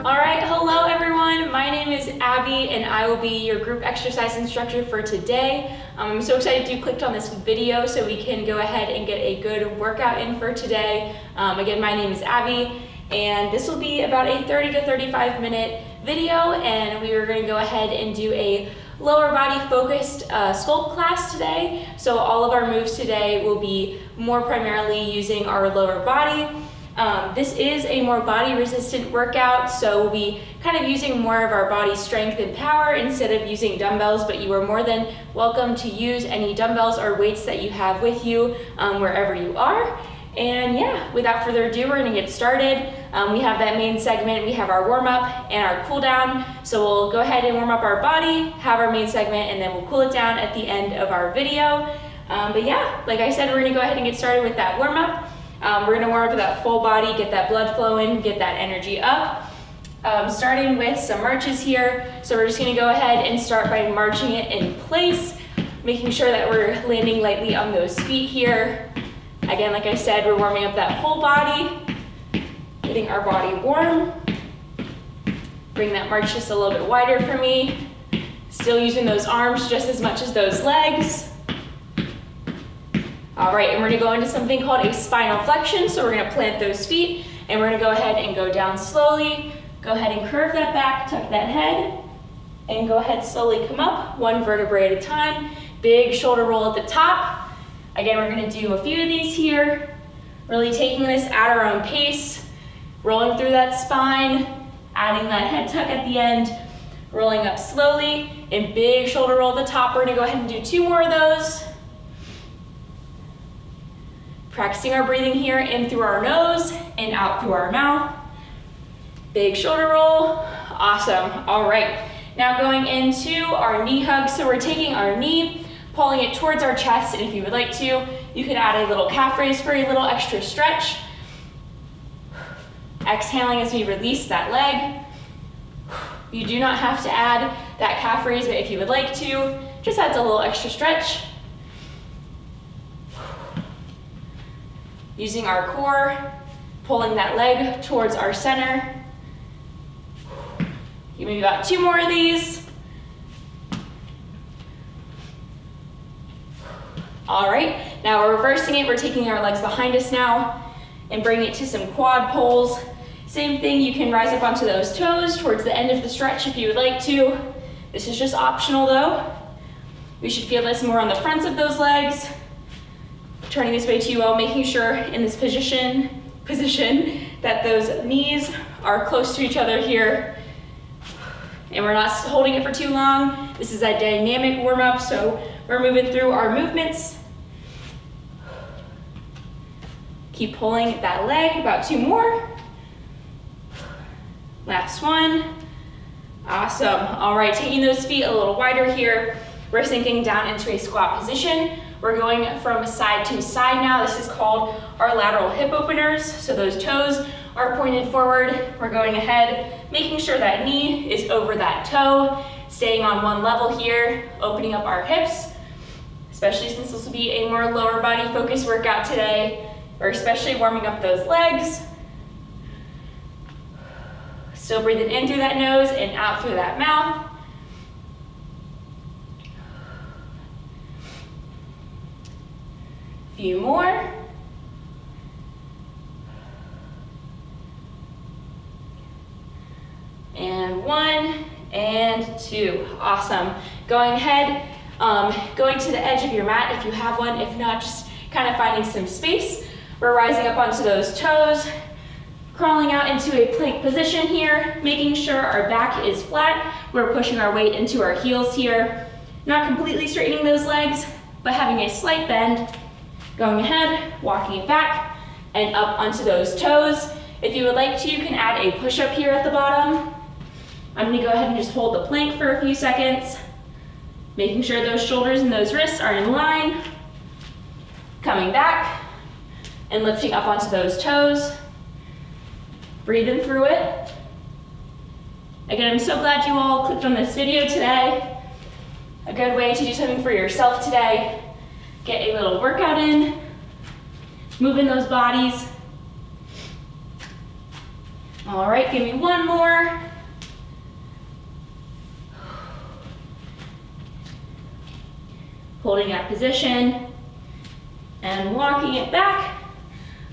All right, hello everyone. My name is Abby and I will be your group exercise instructor for today. I'm so excited you clicked on this video so we can go ahead and get a good workout in for today. Again, my name is Abby and this will be about a 30 to 35 minute video, and we are going to go ahead and do a lower body focused sculpt class today. So all of our moves today will be more primarily using our lower body. This is a more body resistant workout, so we'll be kind of using more of our body strength and power instead of using dumbbells, but you are more than welcome to use any dumbbells or weights that you have with you wherever you are. And yeah, without further ado, we're gonna get started. We have that main segment, we have our warm up and our cool down. So we'll go ahead and warm up our body, have our main segment, and then we'll cool it down at the end of our video. But yeah, like I said, we're gonna go ahead and get started with that warm up. We're gonna warm up that full body, get that blood flowing, get that energy up. Starting with some marches here. So we're just gonna go ahead and start by marching it in place, making sure that we're landing lightly on those feet here. Again, like I said, we're warming up that whole body, getting our body warm. Bring that march just a little bit wider for me. Still using those arms just as much as those legs. All right, and we're gonna go into something called a spinal flexion. So we're gonna plant those feet and we're gonna go ahead and go down slowly. Go ahead and curve that back, tuck that head, and go ahead slowly come up, one vertebrae at a time. Big shoulder roll at the top. Again, we're gonna do a few of these here. Really taking this at our own pace, rolling through that spine, adding that head tuck at the end, rolling up slowly, and big shoulder roll at the top. We're gonna go ahead and do 2 more of those. Practicing our breathing here in through our nose and out through our mouth. Big shoulder roll, awesome. All right, now going into our knee hug. So we're taking our knee, pulling it towards our chest, and if you would like to, you can add a little calf raise for a little extra stretch. Exhaling as we release that leg. You do not have to add that calf raise, but if you would like to, just adds a little extra stretch. Using our core, pulling that leg towards our center. Give me about 2 more of these. All right, now we're reversing it. We're taking our legs behind us now and bringing it to some quad pulls. Same thing, you can rise up onto those toes towards the end of the stretch if you would like to. This is just optional though. We should feel this more on the fronts of those legs. Turning this way to you while making sure in this position that those knees are close to each other here. And we're not holding it for too long. This is a dynamic warm up, so we're moving through our movements. Keep pulling that leg, about 2 more. Last one. Awesome. All right, taking those feet a little wider here. We're sinking down into a squat position. We're going from side to side now. This is called our lateral hip openers. So those toes are pointed forward. We're going ahead, making sure that knee is over that toe, staying on one level here, opening up our hips, especially since this will be a more lower body focused workout today. We're especially warming up those legs. Still breathing in through that nose and out through that mouth. Few more. And 1 and 2. Awesome. Going ahead, going to the edge of your mat if you have one. If not, just kind of finding some space. We're rising up onto those toes, crawling out into a plank position here, making sure our back is flat. We're pushing our weight into our heels here. Not completely straightening those legs, but having a slight bend. Going ahead, walking it back and up onto those toes. If you would like to, you can add a push-up here at the bottom. I'm gonna go ahead and just hold the plank for a few seconds, making sure those shoulders and those wrists are in line. Coming back and lifting up onto those toes. Breathing through it. Again, I'm so glad you all clicked on this video today. A good way to do something for yourself today. Get a little workout in, moving those bodies. All right, give me one more. Holding that position and walking it back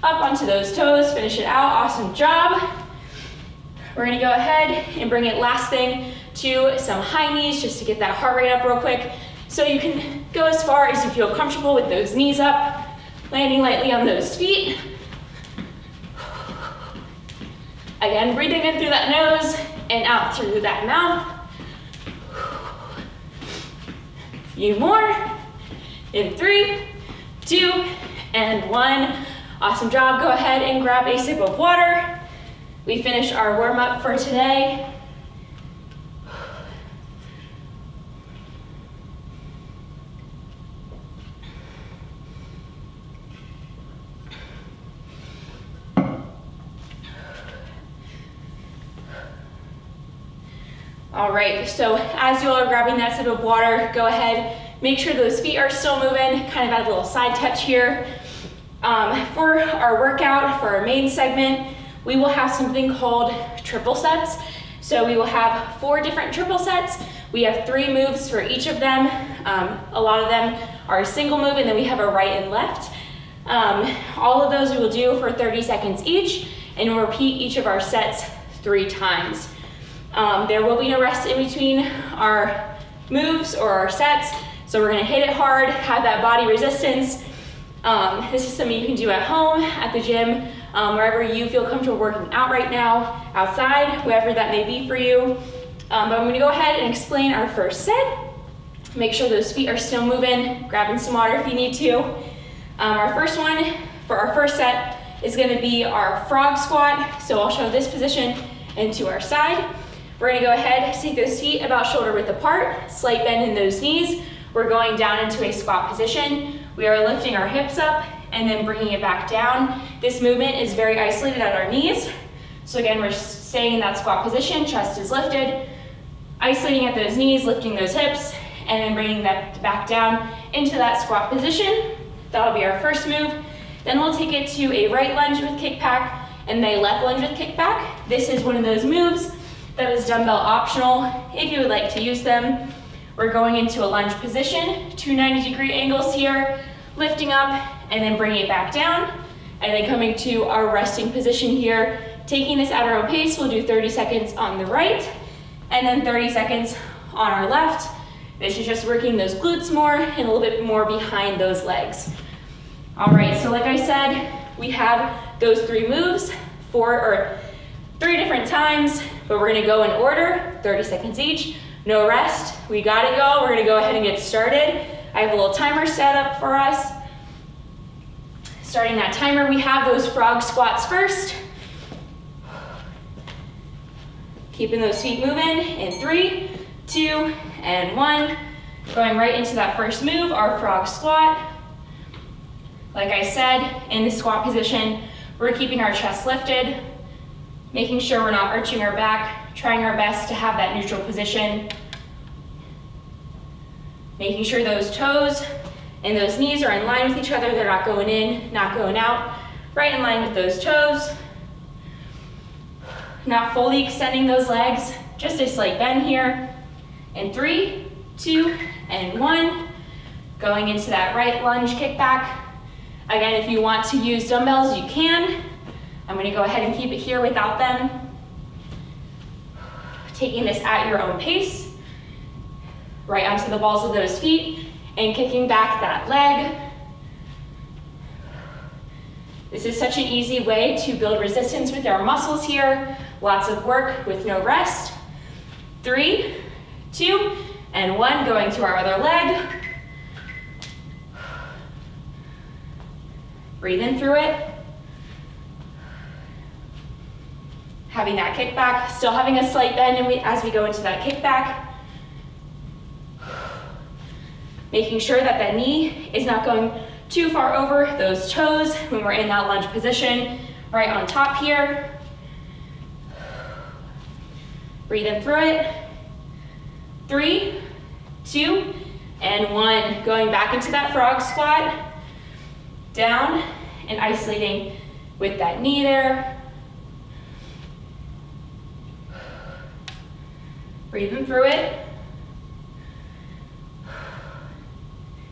up onto those toes. Finish it out, awesome job. We're gonna go ahead and bring it last thing to some high knees just to get that heart rate up real quick. So you can go as far as you feel comfortable with those knees up, landing lightly on those feet. Again, breathing in through that nose and out through that mouth. A few more. In 3, 2, and 1. Awesome job. Go ahead and grab a sip of water. We finished our warm up for today. All right, so as you all are grabbing that sip of water, go ahead, make sure those feet are still moving, kind of add a little side touch here. For our workout, for our main segment, we will have something called triple sets. So we will have 4 different triple sets. We have 3 moves for each of them. A lot of them are a single move, and then we have a right and left. All of those we will do for 30 seconds each, and we'll repeat each of our sets 3 times. There will be no rest in between our moves or our sets, so we're gonna hit it hard, have that body resistance. This is something you can do at home, at the gym, wherever you feel comfortable working out right now, outside, wherever that may be for you. But I'm gonna go ahead and explain our first set. Make sure those feet are still moving, grabbing some water if you need to. Our first one for our first set is gonna be our frog squat. So I'll show this position and to our side. We're gonna go ahead, take those feet about shoulder width apart, slight bend in those knees. We're going down into a squat position. We are lifting our hips up and then bringing it back down. This movement is very isolated at our knees. So again, we're staying in that squat position, chest is lifted, isolating at those knees, lifting those hips, and then bringing that back down into that squat position. That'll be our first move. Then we'll take it to a right lunge with kickback and a left lunge with kickback. This is one of those moves that is dumbbell optional if you would like to use them. We're going into a lunge position, 2 90-degree angles here, lifting up and then bringing it back down, and then coming to our resting position here. Taking this at our own pace, we'll do 30 seconds on the right and then 30 seconds on our left. This is just working those glutes more and a little bit more behind those legs. All right, so like I said, we have those 3 moves, 3 different times, but we're gonna go in order, 30 seconds each, no rest. We gotta go, we're gonna go ahead and get started. I have a little timer set up for us. Starting that timer, we have those frog squats first. Keeping those feet moving in 3, 2, and 1. Going right into that first move, our frog squat. Like I said, in the squat position, we're keeping our chest lifted, making sure we're not arching our back, trying our best to have that neutral position. Making sure those toes and those knees are in line with each other. They're not going in, not going out. Right in line with those toes. Not fully extending those legs, just a slight bend here. In 3, 2, and 1. Going into that right lunge kickback. Again, if you want to use dumbbells, you can. I'm gonna go ahead and keep it here without them. Taking this at your own pace, right onto the balls of those feet, and kicking back that leg. This is such an easy way to build resistance with our muscles here. Lots of work with no rest. 3, 2, and 1, going to our other leg. Breathe in through it. Having that kickback, still having a slight bend as we go into that kickback. Making sure that that knee is not going too far over those toes when we're in that lunge position, right on top here. Breathe in through it. 3, 2, and 1. Going back into that frog squat. Down and isolating with that knee there. Breathing through it.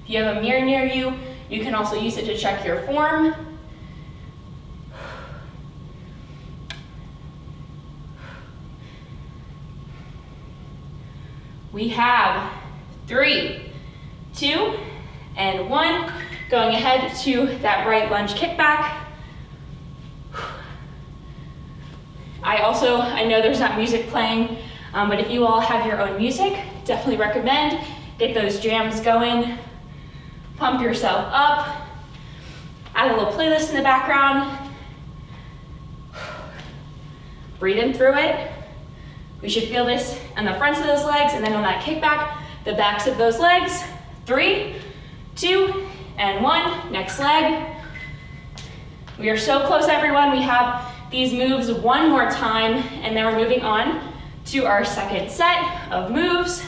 If you have a mirror near you, you can also use it to check your form. We have 3, 2, and 1. Going ahead to that right lunge kickback. I know there's not music playing, but if you all have your own music, definitely recommend get those jams going. Pump yourself up. Add a little playlist in the background. Breathe in through it. We should feel this on the fronts of those legs, and then on that kickback, the backs of those legs. 3, 2, and 1. Next leg. We are so close, everyone. We have these moves one more time, and then we're moving on to our second set of moves.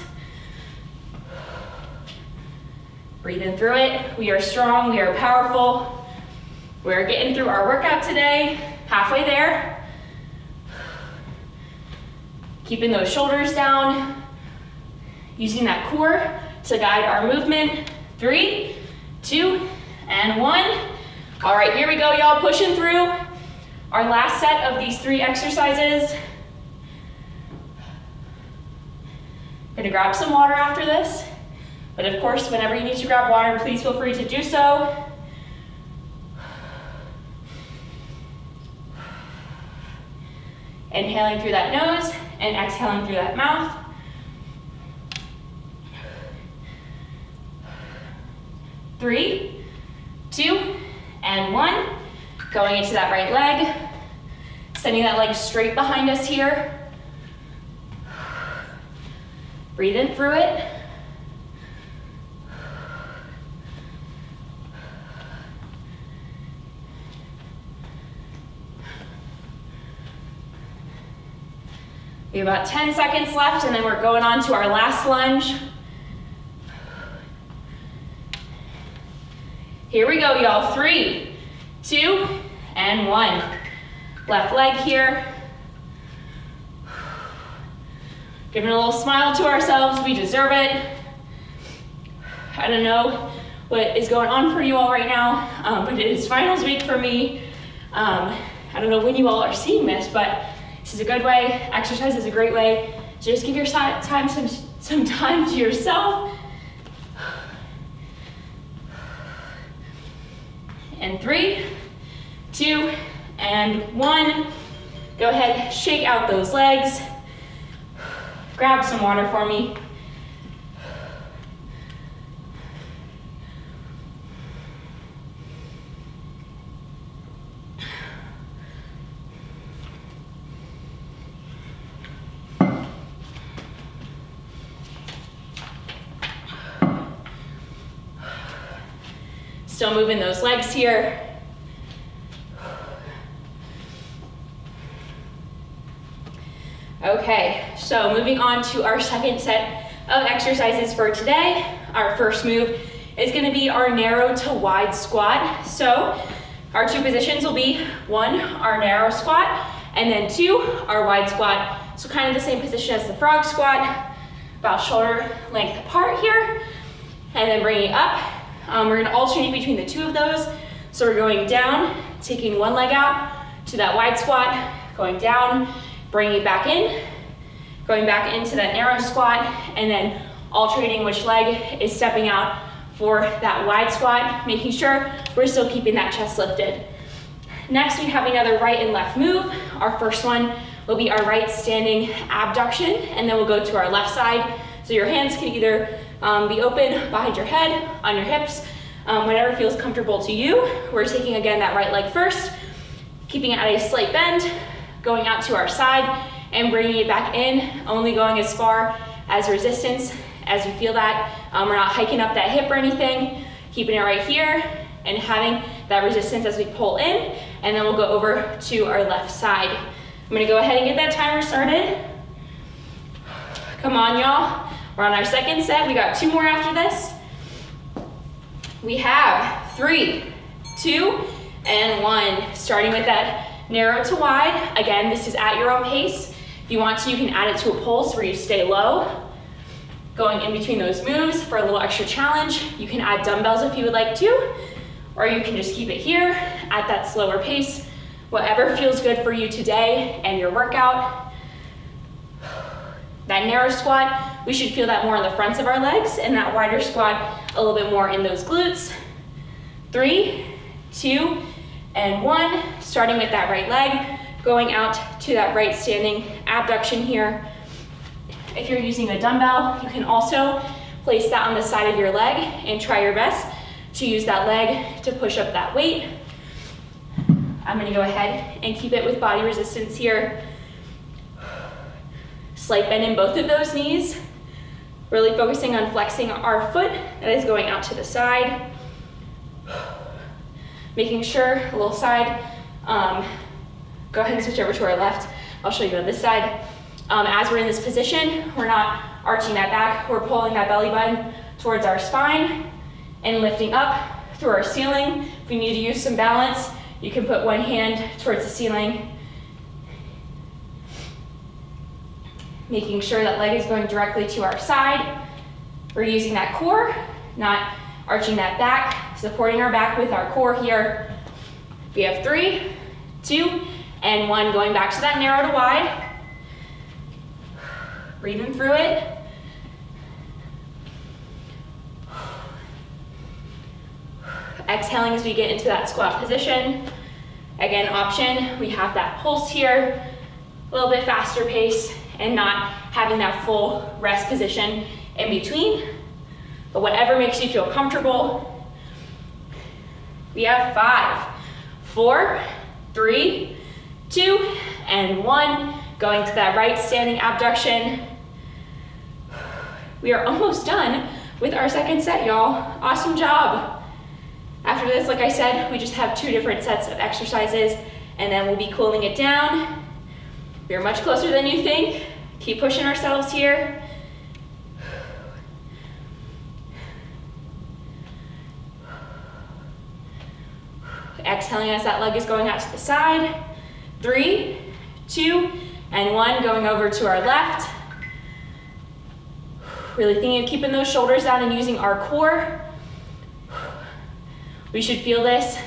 Breathe in through it. We are strong, we are powerful. We're getting through our workout today, halfway there. Keeping those shoulders down, using that core to guide our movement. 3, 2, and 1. All right, here we go, y'all, pushing through our last set of these 3 exercises. Gonna grab some water after this, but of course, whenever you need to grab water, please feel free to do so. Inhaling through that nose and exhaling through that mouth. 3, 2, and 1. Going into that right leg. Sending that leg straight behind us here. Breathe in through it. We have about 10 seconds left, and then we're going on to our last lunge. Here we go, y'all. 3, 2, and 1. Left leg here. Giving a little smile to ourselves, we deserve it. I don't know what is going on for you all right now, but it is finals week for me. I don't know when you all are seeing this, but this is a good way. Exercise is a great way to just give your time some time to yourself. And 3, 2, and 1. Go ahead, shake out those legs. Grab some water for me. Still moving those legs here. Okay, so moving on to our second set of exercises for today. Our first move is going to be our narrow to wide squat. So our 2 positions will be 1, our narrow squat, and then 2, our wide squat. So kind of the same position as the frog squat, about shoulder length apart here, and then bringing it up. We're going to alternate between the 2 of those. So we're going down, taking one leg out to that wide squat, going down, bringing it back in, going back into that narrow squat, and then alternating which leg is stepping out for that wide squat, making sure we're still keeping that chest lifted. Next, we have another right and left move. Our first one will be our right standing abduction, and then we'll go to our left side. So your hands can either be open behind your head, on your hips, whatever feels comfortable to you. We're taking, again, that right leg first, keeping it at a slight bend, going out to our side, and bringing it back in, only going as far as resistance as you feel that. We're not hiking up that hip or anything, keeping it right here, and having that resistance as we pull in, and then we'll go over to our left side. I'm gonna go ahead and get that timer started. Come on, y'all. We're on our second set. We got 2 more after this. We have 3, 2, and 1. Starting with that narrow to wide. Again, this is at your own pace. If you want to, you can add it to a pulse where you stay low, going in between those moves for a little extra challenge. You can add dumbbells if you would like to, or you can just keep it here at that slower pace, whatever feels good for you today and your workout. That narrow squat, we should feel that more in the fronts of our legs, and that wider squat a little bit more in those glutes. 3, 2, and 1, starting with that right leg, going out to that right standing abduction here. If you're using a dumbbell, you can also place that on the side of your leg and try your best to use that leg to push up that weight. I'm gonna go ahead and keep it with body resistance here. Slight bend in both of those knees, really focusing on flexing our foot that is going out to the side. Making sure, a little side, go ahead and switch over to our left. I'll show you on this side. As we're in this position, we're not arching that back, we're pulling that belly button towards our spine and lifting up through our ceiling. If we need to use some balance, you can put one hand towards the ceiling. Making sure that leg is going directly to our side. We're using that core, not arching that back, supporting our back with our core here. We have 3, 2, and 1, going back to that narrow to wide. Breathing through it. Exhaling as we get into that squat position. Again, option, we have that pulse here, a little bit faster pace, and not having that full rest position in between. But whatever makes you feel comfortable. We have 5, 4, 3, 2, and 1. Going to that right standing abduction. We are almost done with our second set, y'all. Awesome job. After this, like I said, we just have 2 different sets of exercises, and then we'll be cooling it down. We are much closer than you think. Keep pushing ourselves here. Exhaling as that leg is going out to the side. 3, 2, and 1, going over to our left. Really thinking of keeping those shoulders down and using our core. We should feel this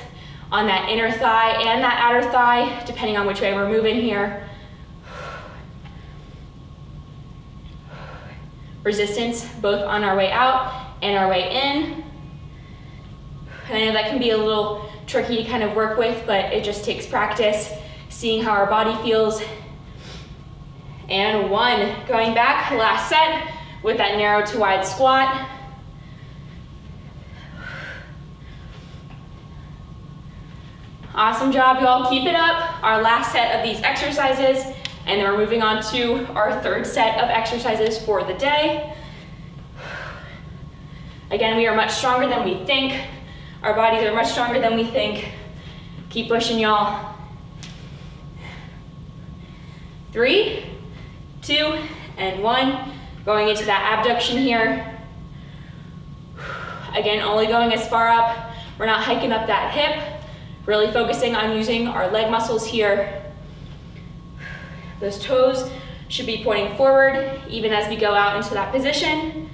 on that inner thigh and that outer thigh, depending on which way we're moving here. Resistance both on our way out and our way in. And I know that can be a little tricky to kind of work with, but it just takes practice, seeing how our body feels. And 1, going back, last set with that narrow to wide squat. Awesome job, y'all. Keep it up. Our last set of these exercises, and then we're moving on to our third set of exercises for the day. Again, we are much stronger than we think. Our bodies are much stronger than we think. Keep pushing, y'all. 3, 2, and 1. Going into that abduction here. Again, only going as far up. We're not hiking up that hip. Really focusing on using our leg muscles here. Those toes should be pointing forward even as we go out into that position.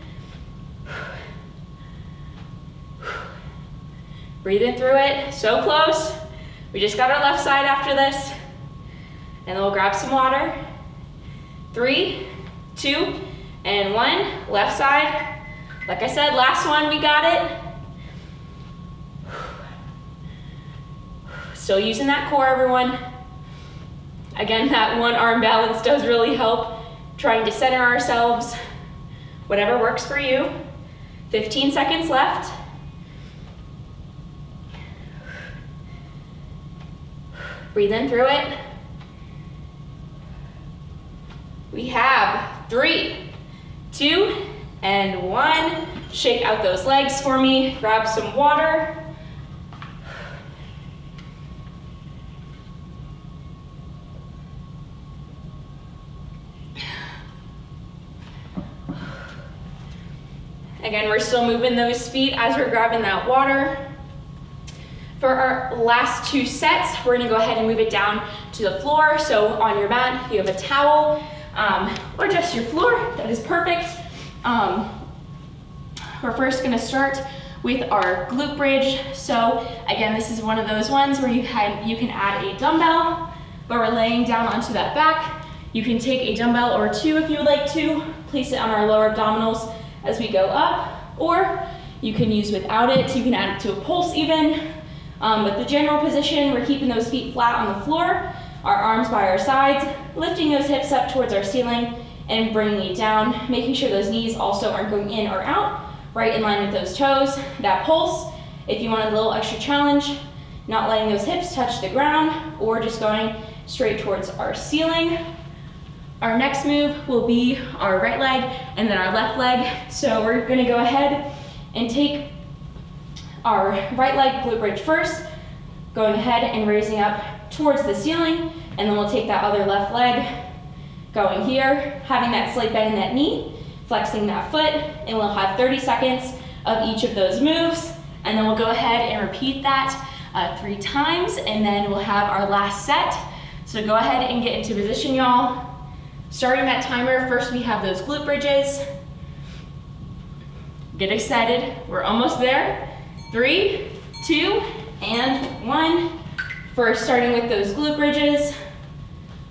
Breathing through it, so close. We just got our left side after this. And then we'll grab some water. 3, 2, and 1, left side. Like I said, last one, we got it. Still using that core, everyone. Again, that one arm balance does really help. Trying to center ourselves, whatever works for you. 15 seconds left. Breathe in through it. We have 3, 2, and 1. Shake out those legs for me. Grab some water. Again, we're still moving those feet as we're grabbing that water. For our last 2 sets, we're gonna go ahead and move it down to the floor. So on your mat, if you have a towel, or just your floor, that is perfect. We're first gonna start with our glute bridge. So again, this is one of those ones where you can add a dumbbell, but we're laying down onto that back. You can take a dumbbell or two if you would like to, place it on our lower abdominals as we go up, or you can use without it. You can add it to a pulse even. But the general position, we're keeping those feet flat on the floor, our arms by our sides, lifting those hips up towards our ceiling and bringing it down, making sure those knees also aren't going in or out, right in line with those toes. That pulse, if you want a little extra challenge, not letting those hips touch the ground or just going straight towards our ceiling. Our next move will be our right leg and then our left leg. So we're gonna go ahead and take our right leg glute bridge first, going ahead and raising up towards the ceiling, and then we'll take that other left leg, going here, having that slight bend in that knee, flexing that foot, and we'll have 30 seconds of each of those moves, and then we'll go ahead and repeat that 3 times, and then we'll have our last set. So go ahead and get into position, y'all. Starting that timer, first we have those glute bridges. Get excited, we're almost there. 3, 2, and 1. First, starting with those glute bridges,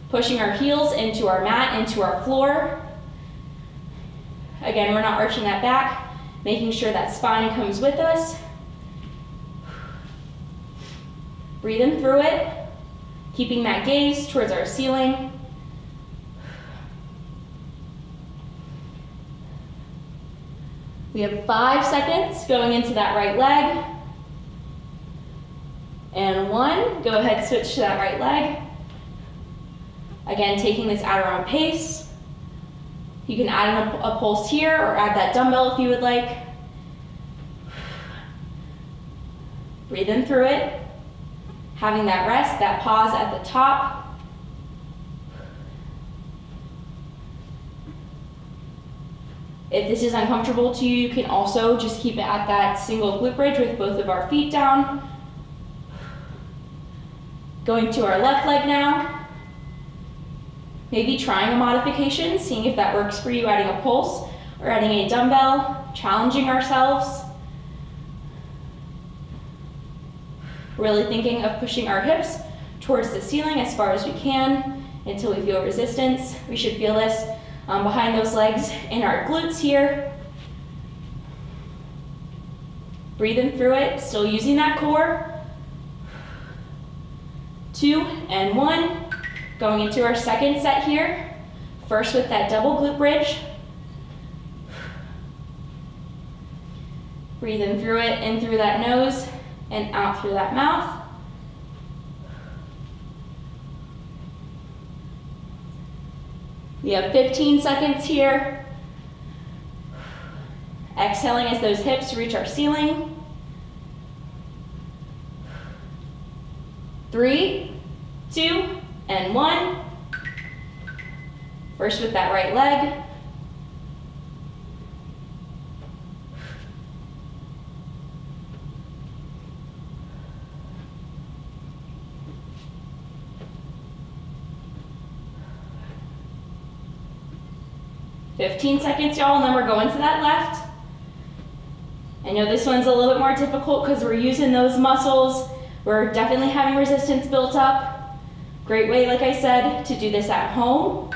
pushing our heels into our mat, into our floor. Again, we're not arching that back, making sure that spine comes with us. Breathing through it, keeping that gaze towards our ceiling. We have 5 seconds going into that right leg. And 1, go ahead, switch to that right leg. Again, taking this at our own pace. You can add in a pulse here or add that dumbbell if you would like. Breathe in through it. Having that rest, that pause at the top. If this is uncomfortable to you, you can also just keep it at that single glute bridge with both of our feet down. Going to our left leg now. Maybe trying a modification, seeing if that works for you, adding a pulse or adding a dumbbell, challenging ourselves. Really thinking of pushing our hips towards the ceiling as far as we can until we feel resistance. We should feel this behind those legs in our glutes here. Breathing through it, still using that core. 2 and 1. Going into our second set here. First with that double glute bridge. Breathing through it, in through that nose and out through that mouth. We have 15 seconds here. Exhaling as those hips reach our ceiling. 3, 2, and 1. First with that right leg. "15 seconds, y'all, and then we're going to that left. I know this one's a little bit more difficult because we're using those muscles. We're definitely having resistance built up. Great way, like I said, to do this at home.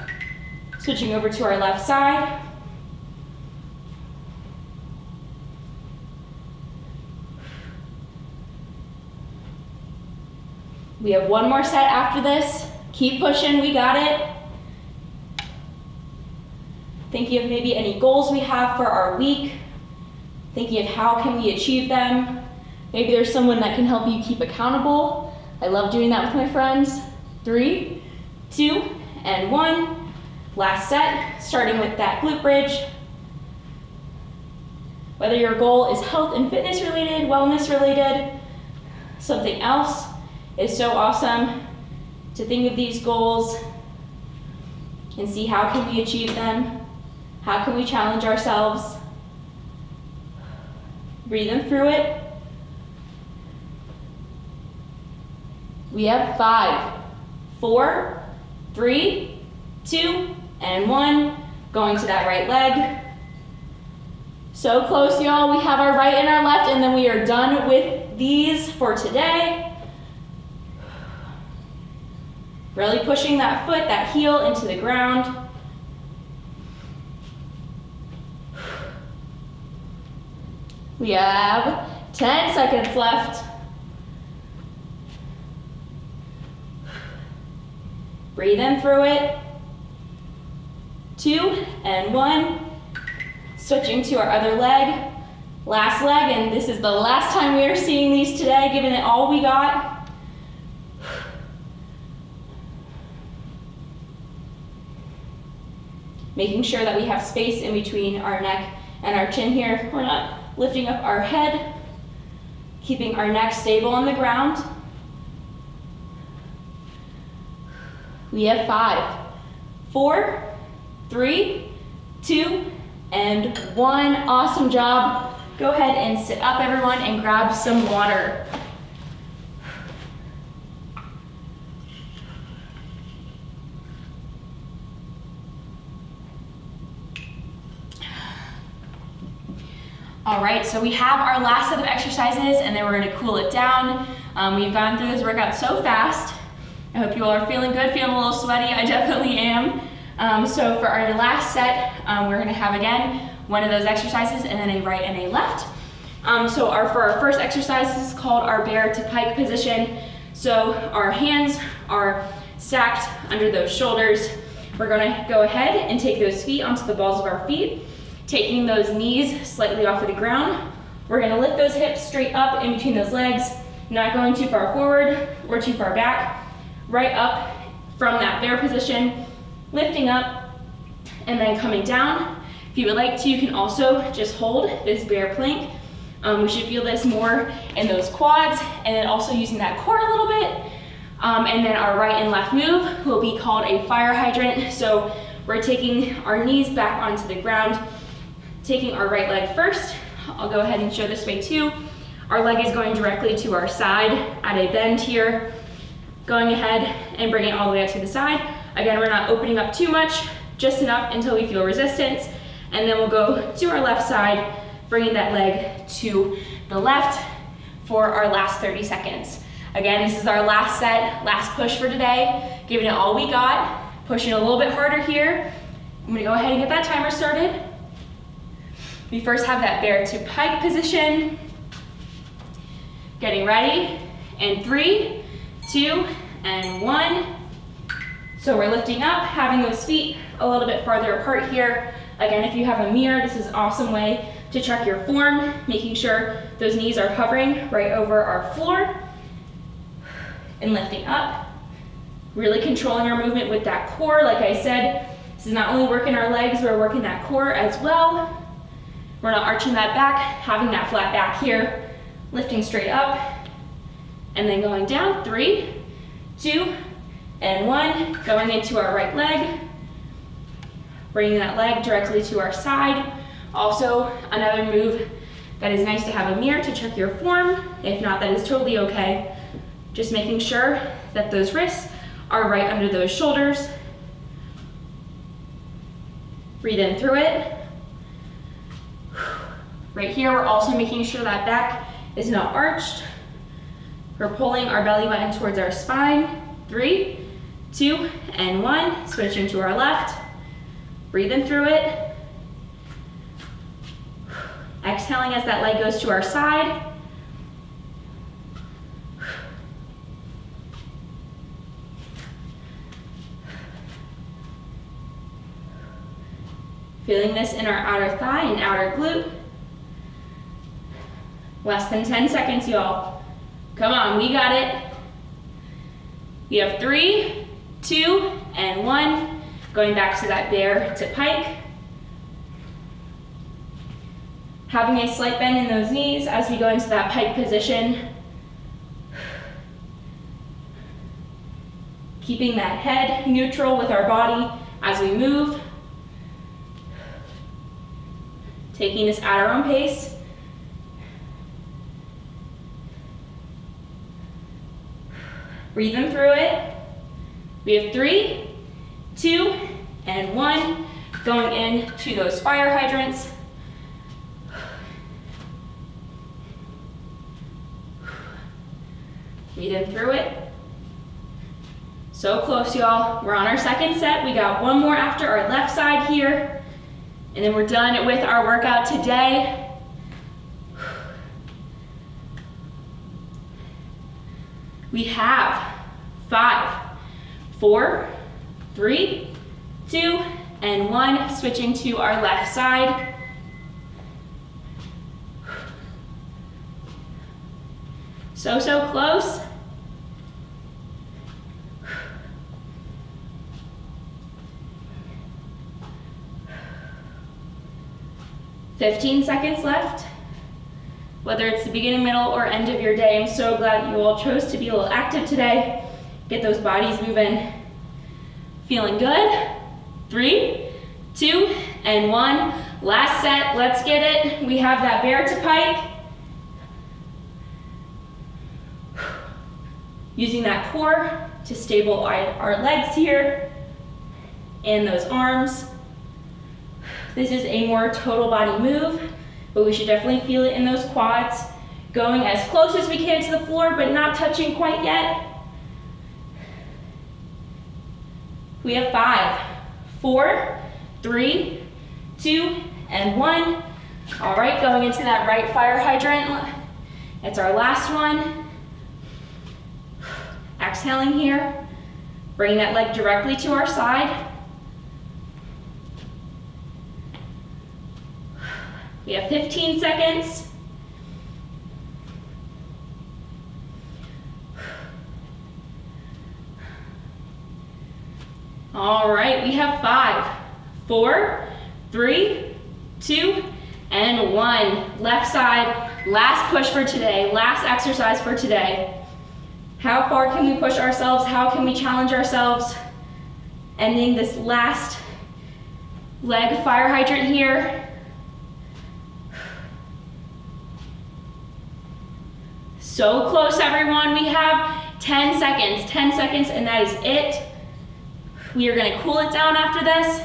Switching over to our left side. We have one more set after this. Keep pushing, we got it. Thinking of maybe any goals we have for our week. Thinking of how can we achieve them. Maybe there's someone that can help you keep accountable. I love doing that with my friends. 3, 2, and 1. Last set, starting with that glute bridge. Whether your goal is health and fitness related, wellness related, something else, it's so awesome to think of these goals and see how can we achieve them. How can we challenge ourselves? Breathing through it. We have 5, 4, 3, 2, and 1. Going to that right leg. So close, y'all. We have our right and our left, and then we are done with these for today. Really pushing that foot, that heel into the ground. We have 10 seconds left. Breathe in through it. 2 and 1. Switching to our other leg. Last leg, and this is the last time we are seeing these today, giving it all we got. Making sure that we have space in between our neck and our chin here. We're not lifting up our head, keeping our neck stable on the ground. We have 5, 4, 3, 2, and 1. Awesome job. Go ahead and sit up, everyone, and grab some water. All right, so we have our last set of exercises, and then we're gonna cool it down. We've gone through this workout so fast. I hope you all are feeling good, feeling a little sweaty. I definitely am. So for our last set, we're gonna have again one of those exercises and then a right and a left. For our first exercise, this is called our bear to pike position. So our hands are stacked under those shoulders. We're gonna go ahead and take those feet onto the balls of our feet, taking those knees slightly off of the ground. We're gonna lift those hips straight up in between those legs, not going too far forward or too far back. Right up from that bear position, lifting up and then coming down. If you would like to, you can also just hold this bear plank. We should feel this more in those quads, and then also using that core a little bit. And then our right and left move will be called a fire hydrant. So we're taking our knees back onto the ground, taking our right leg first. I'll go ahead and show this way too. Our leg is going directly to our side at a bend here. Going ahead and bringing it all the way up to the side. Again, we're not opening up too much, just enough until we feel resistance. And then we'll go to our left side, bringing that leg to the left for our last 30 seconds. Again, this is our last set, last push for today, giving it all we got, pushing a little bit harder here. I'm gonna go ahead and get that timer started. We first have that bear to pike position. Getting ready, and 3, 2, and 1. So we're lifting up, having those feet a little bit farther apart here. Again, if you have a mirror, this is an awesome way to check your form, making sure those knees are hovering right over our floor. And lifting up, really controlling our movement with that core. Like I said, this is not only working our legs, we're working that core as well. We're not arching that back, having that flat back here, lifting straight up, and then going down. 3, 2, and 1. Going into our right leg, bringing that leg directly to our side. Also, another move that is nice to have a mirror to check your form. If not, that is totally okay. Just making sure that those wrists are right under those shoulders. Breathe in through it. Right here, we're also making sure that back is not arched. We're pulling our belly button towards our spine. 3, 2, and 1. Switching to our left. Breathe in through it. Exhaling as that leg goes to our side. Feeling this in our outer thigh and outer glute. Less than 10 seconds, y'all. Come on, we got it. We have 3, 2, and 1. Going back to that bear to pike. Having a slight bend in those knees as we go into that pike position. Keeping that head neutral with our body as we move. Taking this at our own pace. Breathe in through it. We have 3, 2, and 1. Going into those fire hydrants. Breathe in through it. So close, y'all. We're on our second set. We got one more after our left side here. And then we're done with our workout today. We have 5, 4, 3, 2, and 1. Switching to our left side. So close. "15 seconds left." Whether it's the beginning, middle, or end of your day, I'm so glad you all chose to be a little active today. Get those bodies moving. Feeling good? 3, 2, and 1. Last set, let's get it. We have that bear to pike. Using that core to stabilize our legs here and those arms. This is a more total body move, but we should definitely feel it in those quads. Going as close as we can to the floor, but not touching quite yet. We have 5, 4, 3, 2, and 1. All right, going into that right fire hydrant. It's our last one. Exhaling here. Bring that leg directly to our side. We have 15 seconds. All right, we have 5, 4, 3, 2, and 1. Left side, last push for today, last exercise for today. How far can we push ourselves? How can we challenge ourselves? Ending this last leg fire hydrant here. So close, everyone. We have 10 seconds, and that is it. We are gonna cool it down after this.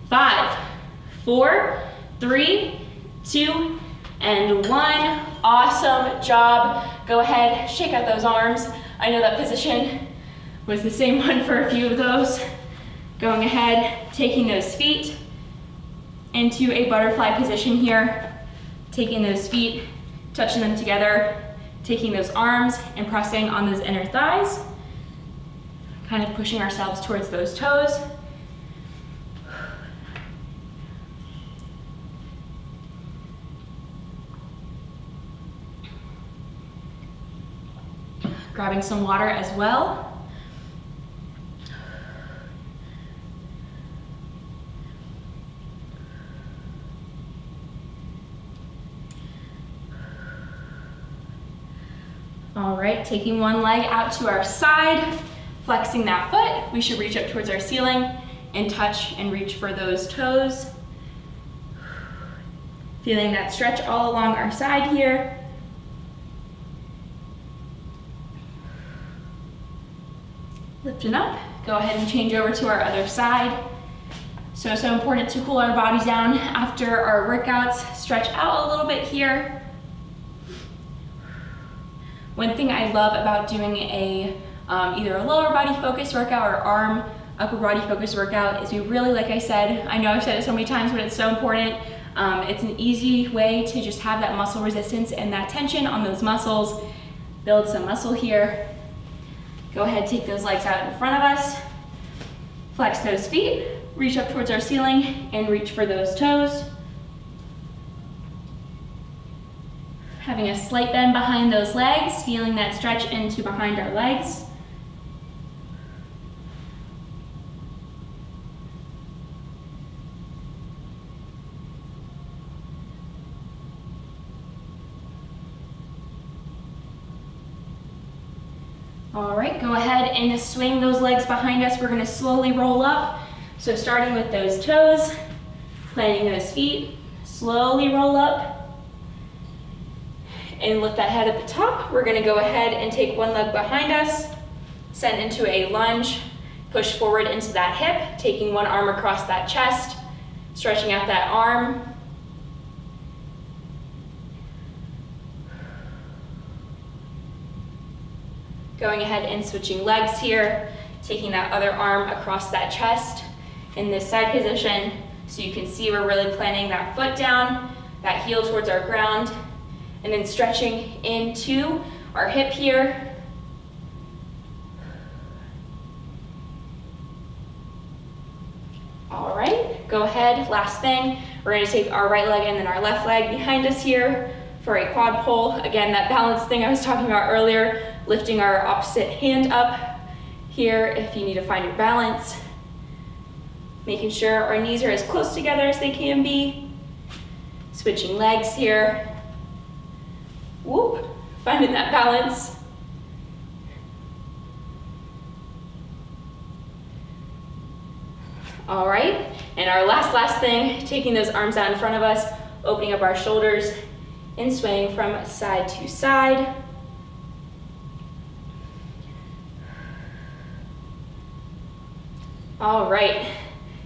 5, 4, 3, 2, and 1. Awesome job. Go ahead, shake out those arms. I know that position was the same one for a few of those. Going ahead, taking those feet into a butterfly position here. Taking those feet, touching them together, taking those arms and pressing on those inner thighs. Kind of pushing ourselves towards those toes. Grabbing some water as well. All right, taking one leg out to our side, flexing that foot. We should reach up towards our ceiling and touch and reach for those toes. Feeling that stretch all along our side here. Lifting up, go ahead and change over to our other side. So important to cool our bodies down after our workouts. Stretch out a little bit here. One thing I love about doing either a lower body focused workout or arm upper body focused workout is we really, like I said, I know I've said it so many times, but it's so important. It's an easy way to just have that muscle resistance and that tension on those muscles. Build some muscle here. Go ahead, take those legs out in front of us. Flex those feet, reach up towards our ceiling and reach for those toes. Having a slight bend behind those legs, feeling that stretch into behind our legs. All right, go ahead and swing those legs behind us. We're gonna slowly roll up. So starting with those toes, planting those feet, slowly roll up and lift that head at the top. We're gonna go ahead and take one leg behind us, send into a lunge, Push forward into that hip, taking one arm across that chest, stretching out that arm. Going ahead and switching legs here, taking that other arm across that chest in this side position, so you can see we're really planting that foot down, that heel towards our ground, and then stretching into our hip here. All right, go ahead, last thing. We're gonna take our right leg and then our left leg behind us here for a quad pull. Again, that balance thing I was talking about earlier, lifting our opposite hand up here if you need to find your balance. Making sure our knees are as close together as they can be. Switching legs here. Whoop, finding that balance. All right, and our last thing, taking those arms out in front of us, opening up our shoulders and swaying from side to side. All right,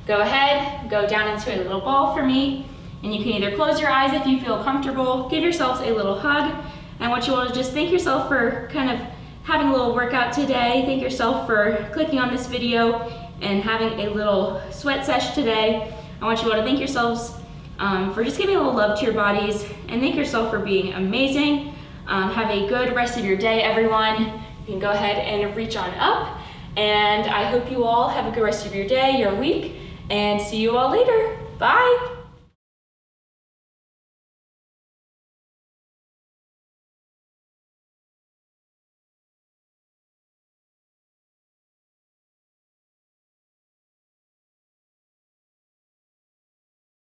go ahead, go down into a little ball for me, and you can either close your eyes if you feel comfortable, give yourselves a little hug. I want you all to just thank yourself for kind of having a little workout today. Thank yourself for clicking on this video and having a little sweat sesh today. I want you all to thank yourselves for just giving a little love to your bodies, and thank yourself for being amazing. Have a good rest of your day, everyone. You can go ahead and reach on up, and I hope you all have a good rest of your day, your week, and see you all later. Bye.